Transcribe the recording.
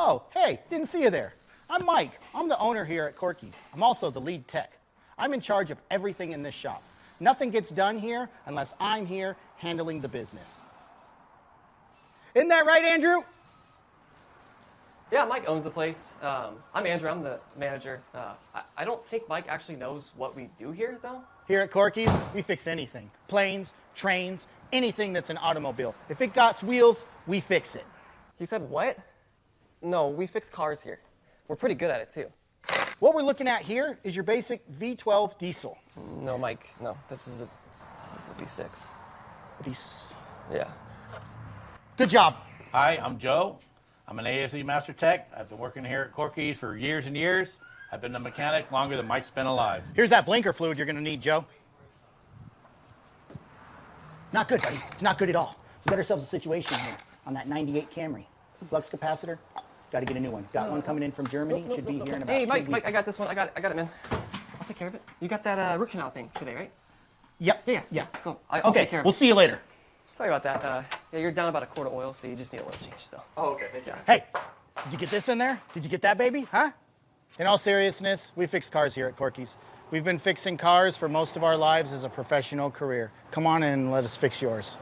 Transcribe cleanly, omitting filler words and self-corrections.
Oh, hey, didn't see you there. I'm Mike. I'm the owner here at Corky's. I'm also the lead tech. I'm in charge of everything in this shop. Nothing gets done here unless I'm here handling the business. Isn't that right, Andrew? Yeah, Mike owns the place. I'm Andrew, I'm the manager. I don't think Mike actually knows what we do here, though. Here at Corky's, we fix anything. Planes, trains, anything that's an automobile. If it got wheels, we fix it. He said what? No, we fix cars here. We're pretty good at it, too. What we're looking at here is your basic V12 diesel. No, Mike, no. This is a V6. Yeah. Good job. Hi, I'm Joe. I'm an ASE Master Tech. I've been working here at Corky's for years and years. I've been a mechanic longer than Mike's been alive. Here's that blinker fluid you're gonna need, Joe. Not good, buddy. It's not good at all. We got ourselves a situation here on that 98 Camry. Flux capacitor, gotta get a new one. Got one coming in from Germany. It should be here in about 2 Mike, weeks. Mike, I got this one. I got it, man. I'll take care of it. You got that root canal thing today, right? Yep. Yeah. Go. I'll take care of it. We'll see you later. Sorry about that. Yeah, you're down about a quart of oil, so you just need a little change, so. Oh, okay, thank you. Hey, did you get this in there? Did you get that, baby? Huh? In all seriousness, we fix cars here at Corky's. We've been fixing cars for most of our lives as a professional career. Come on in and let us fix yours.